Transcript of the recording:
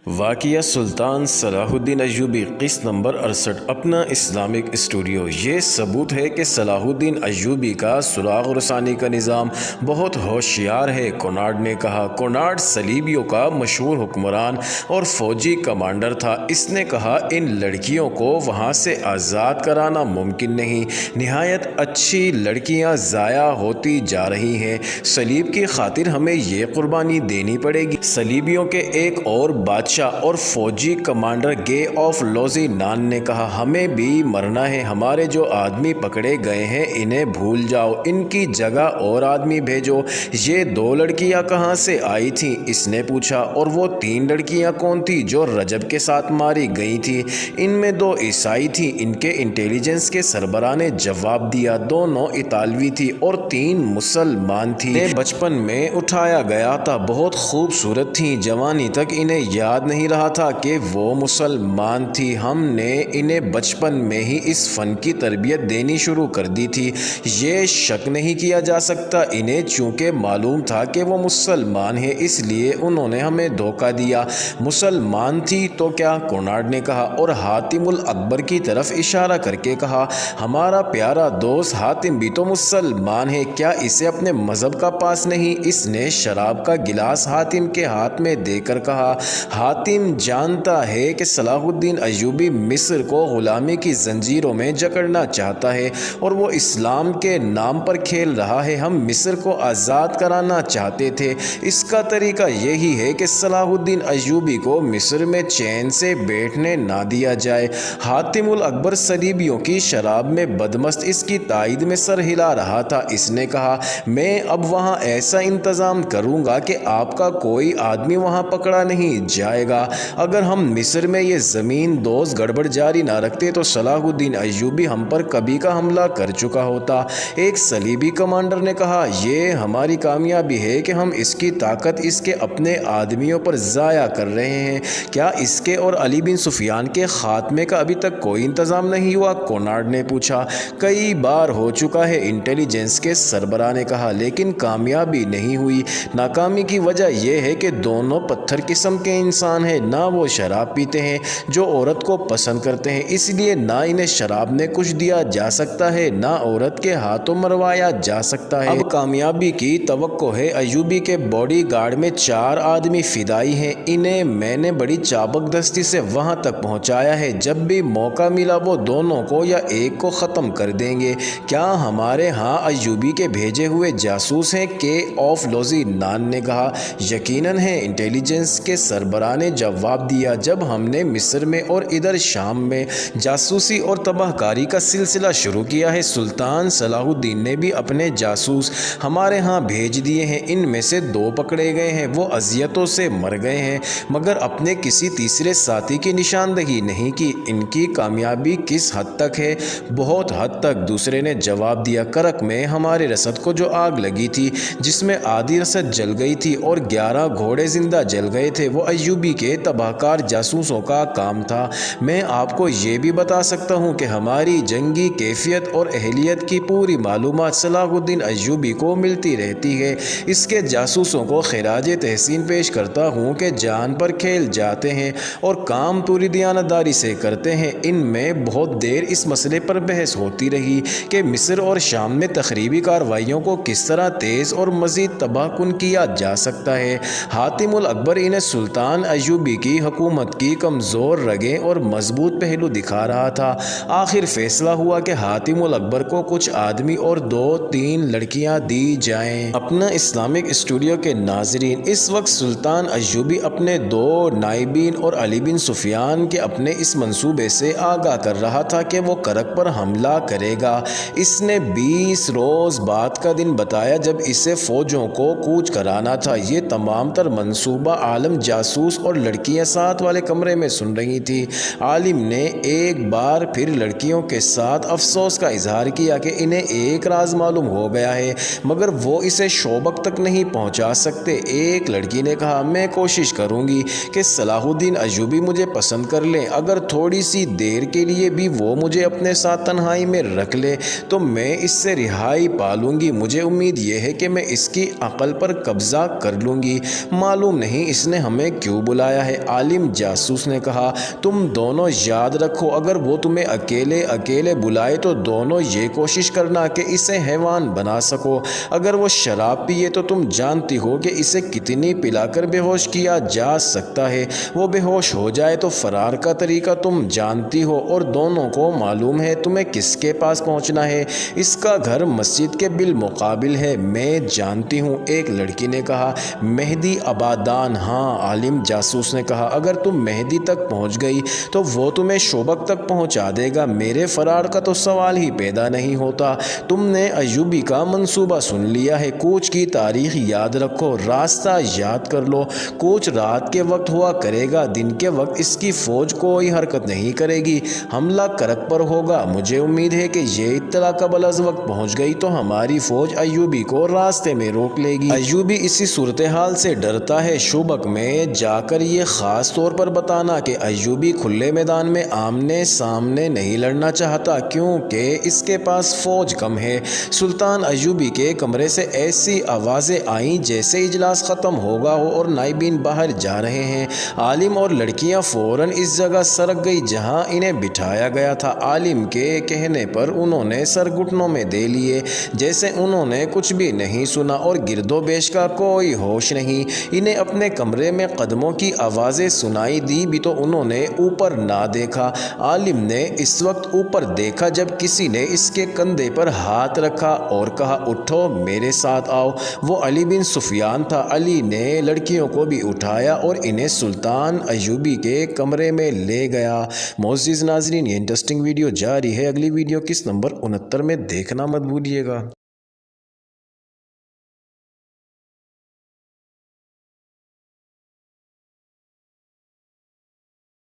واقعہ سلطان صلاح الدین ایوبی قسط نمبر 68 اپنا اسلامک اسٹوڈیو۔ یہ ثبوت ہے کہ صلاح الدین ایوبی کا سراغ رسانی کا نظام بہت ہوشیار ہے، کناڈ نے کہا۔ کناڈ صلیبیوں کا مشہور حکمران اور فوجی کمانڈر تھا۔ اس نے کہا ان لڑکیوں کو وہاں سے آزاد کرانا ممکن نہیں، نہایت اچھی لڑکیاں ضائع ہوتی جا رہی ہیں، صلیب کی خاطر ہمیں یہ قربانی دینی پڑے گی۔ صلیبیوں کے ایک اور بادشاہ اور فوجی کمانڈر گے آف لوزی نان نے کہا ہمیں بھی مرنا ہے، ہمارے جو آدمی پکڑے گئے ہیں انہیں بھول جاؤ، ان کی جگہ اور آدمی بھیجو۔ یہ 2 لڑکیاں کہاں سے آئی تھیں؟ اس نے پوچھا۔ اور وہ 3 لڑکیاں کون تھیں جو رجب کے ساتھ ماری گئی تھیں؟ ان میں 2 عیسائی تھیں، ان کے انٹیلیجنس کے سربراہ نے جواب دیا۔ دونوں اطالوی تھی اور 3 مسلمان تھی۔ انہیں بچپن میں اٹھایا گیا تھا، بہت خوبصورت تھیں، جوانی تک انہیں یاد نہیں رہا تھا کہ وہ مسلمان تھی۔ ہم نے انہیں بچپن میں ہی اس فن کی تربیت دینی شروع کر دی تھی۔ یہ شک نہیں کیا جا سکتا، انہیں چونکہ معلوم تھا کہ وہ مسلمان ہیں اس لیے انہوں نے ہمیں دھوکہ دیا۔ مسلمان تھی تو کیا؟ کناڈ نے کہا اور حاتم الاکبر کی طرف اشارہ کر کے کہا ہمارا پیارا دوست حاتم بھی تو مسلمان ہے، کیا اسے اپنے مذہب کا پاس نہیں؟ اس نے شراب کا گلاس حاتم کے ہاتھ میں دے کر کہا حاتم جانتا ہے کہ صلاح الدین ایوبی مصر کو غلامی کی زنجیروں میں جکڑنا چاہتا ہے اور وہ اسلام کے نام پر کھیل رہا ہے۔ ہم مصر کو آزاد کرانا چاہتے تھے، اس کا طریقہ یہی ہے کہ صلاح الدین ایوبی کو مصر میں چین سے بیٹھنے نہ دیا جائے۔ حاتم الاکبر صلیبیوں کی شراب میں بدمست اس کی تائید میں سر ہلا رہا تھا۔ اس نے کہا میں اب وہاں ایسا انتظام کروں گا کہ آپ کا کوئی آدمی وہاں پکڑا نہیں جائے گا۔ اگر ہم مصر میں یہ زمین دوز گڑبڑ جاری نہ رکھتے تو صلاح الدین ایوبی ہم پر کبھی کا حملہ کر چکا ہوتا۔ ایک صلیبی کمانڈر نے کہا یہ ہماری کامیابی ہے کہ ہم اس کی طاقت اس کے اپنے آدمیوں پر ضائع کر رہے ہیں، کیا اس کے اور علی بن سفیان کے خاتمے کا ابھی تک کوئی انتظام نہیں ہوا؟ کناڈ نے پوچھا۔ کئی بار ہو چکا ہے، انٹیلیجنس کے سربراہ نے کہا، لیکن کامیابی نہیں ہوئی۔ ناکامی کی وجہ یہ ہے کہ دونوں پتھر قسم کے انسان ہیں، نہ وہ شراب پیتے ہیں جو عورت کو پسند کرتے ہیں، اس لیے نہ انہیں شراب میں کچھ دیا جا سکتا ہے نہ عورت کے ہاتھوں مروایا جا سکتا ہے۔ اب کامیابی کی توقع ہے۔ ایوبی کے باڈی گارڈ میں 4 آدمی فدائی ہیں، انہیں میں نے بڑی چابک دستی سے وہاں تک پہنچایا ہے، جب بھی موقع ملا وہ دونوں کو یا ایک کو ختم کر دیں گے۔ کیا ہمارے ہاں ایوبی کے بھیجے ہوئے جاسوس ہیں؟ کے آف لوزی نان نے کہا یقیناً ہیں، انٹیلیجنس کے سربراہ نے جواب دیا۔ جب ہم نے مصر میں اور ادھر شام میں جاسوسی اور تباہ کاری کا سلسلہ شروع کیا ہے، سلطان صلاح الدین نے بھی اپنے جاسوس ہمارے ہاں بھیج دیے ہیں، ان میں سے 2 پکڑے گئے ہیں، وہ اذیتوں سے مر گئے ہیں مگر اپنے کسی تیسرے ساتھی کی نشاندہی نہیں کی۔ ان کی کامیابی کس حد تک ہے؟ بہت حد تک، دوسرے نے جواب دیا۔ کرک میں ہمارے رسد کو جو آگ لگی تھی جس میں آدھی رسد جل گئی تھی اور 11 گھوڑے زندہ جل گئے تھے، وہ ایوبی کے تباہ کار جاسوسوں کا کام تھا۔ میں آپ کو یہ بھی بتا سکتا ہوں کہ ہماری جنگی کیفیت اور اہلیت کی پوری معلومات صلاح الدین ایوبی کو ملتی رہتی ہے۔ اس کے جاسوسوں کو خراج تحسین پیش کرتا ہوں کہ جان پر کھیل جاتے ہیں اور کام پوری دیانتداری سے کرتے ہیں۔ ان میں بہت دیر اس مسئلے پر بحث ہوتی رہی کہ مصر اور شام میں تخریبی کارروائیوں کو کس طرح تیز اور مزید تباہ کن کیا جا سکتا ہے۔ حاتم الاکبر انہیں سلطان ایوبی کی حکومت کی کمزور رگیں اور مضبوط پہلو دکھا رہا تھا۔ آخر فیصلہ ہوا کہ حاتم الاکبر کو کچھ آدمی اور 2-3 لڑکیاں دی جائیں۔ اپنا اسلامک اسٹوڈیو کے ناظرین، اس وقت سلطان ایوبی اپنے 2 نائبین اور علی بن سفیان کے اپنے اس منصوبے سے آگاہ کر رہا تھا کہ وہ کرک پر حملہ کرے گا۔ اس نے 20 روز بعد کا دن بتایا جب اسے فوجوں کو کوچ کرانا تھا۔ یہ تمام تر منصوبہ عالم جاسوس اور لڑکیاں ساتھ والے کمرے میں سن رہی تھی۔ عالم نے ایک بار پھر لڑکیوں کے ساتھ افسوس کا اظہار کیا کہ انہیں ایک راز معلوم ہو گیا ہے مگر وہ اسے شوبک تک نہیں پہنچا سکتے۔ ایک لڑکی نے کہا میں کوشش کروں گی کہ صلاح الدین ایوبی مجھے پسند کر لیں، اگر تھوڑی سی دیر کے لیے بھی وہ مجھے اپنے ساتھ تنہائی میں رکھ لے تو میں اس سے رہائی پا لوں گی۔ مجھے امید یہ ہے کہ میں اس کی عقل پر قبضہ کر لوں گی۔ معلوم نہیں اس نے ہمیں کیوں بلایا بلایا ہے؟ عالم جاسوس نے کہا تم دونوں یاد رکھو اگر وہ تمہیں اکیلے اکیلے بلائے تو دونوں یہ کوشش کرنا کہ اسے حیوان بنا سکو۔ اگر وہ شراب پیے تو تم جانتی ہو کہ اسے کتنی پلا کر بے ہوش کیا جا سکتا ہے۔ وہ بے ہوش ہو جائے تو فرار کا طریقہ تم جانتی ہو اور دونوں کو معلوم ہے تمہیں کس کے پاس پہنچنا ہے۔ اس کا گھر مسجد کے بالمقابل ہے، میں جانتی ہوں، ایک لڑکی نے کہا۔ مہدی آبادان؟ ہاں، عالم جاسوس نے کہا۔ اگر تم مہدی تک پہنچ گئی تو وہ تمہیں شوبک تک پہنچا دے گا، میرے فرار کا تو سوال ہی پیدا نہیں ہوتا۔ تم نے ایوبی کا منصوبہ سن لیا ہے، کوچ کی تاریخ یاد رکھو، راستہ یاد کر لو۔ کوچ رات کے وقت ہوا کرے گا، دن کے وقت اس کی فوج کوئی حرکت نہیں کرے گی، حملہ کرک پر ہوگا۔ مجھے امید ہے کہ یہ اطلاع قبل از وقت پہنچ گئی تو ہماری فوج ایوبی کو راستے میں روک لے گی۔ ایوبی اسی صورتحال سے ڈرتا ہے، شوبک میں جا کر یہ خاص طور پر بتانا کہ ایوبی کھلے میدان میں آمنے سامنے نہیں لڑنا چاہتا کیونکہ اس کے پاس فوج کم ہے۔ سلطان ایوبی کے کمرے سے ایسی آوازیں آئیں جیسے اجلاس ختم ہوگا ہو اور نائبین باہر جا رہے ہیں۔ عالم اور لڑکیاں فوراً اس جگہ سرک گئی جہاں انہیں بٹھایا گیا تھا۔ عالم کے کہنے پر انہوں نے سر گھٹنوں میں دے لیے جیسے انہوں نے کچھ بھی نہیں سنا اور گرد و پیش کا کوئی ہوش نہیں۔ انہیں اپنے کمرے میں قدموں کی آوازیں سنائی دی بھی تو انہوں نے اوپر نہ دیکھا۔ عالم نے اس وقت اوپر دیکھا جب کسی نے اس کے کندھے پر ہاتھ رکھا اور کہا اٹھو میرے ساتھ آؤ۔ وہ علی بن سفیان تھا۔ علی نے لڑکیوں کو بھی اٹھایا اور انہیں سلطان ایوبی کے کمرے میں لے گیا۔ معزز ناظرین، یہ انٹرسٹنگ ویڈیو جاری ہے، اگلی ویڈیو کس نمبر 69 میں دیکھنا مت بھولیے گا۔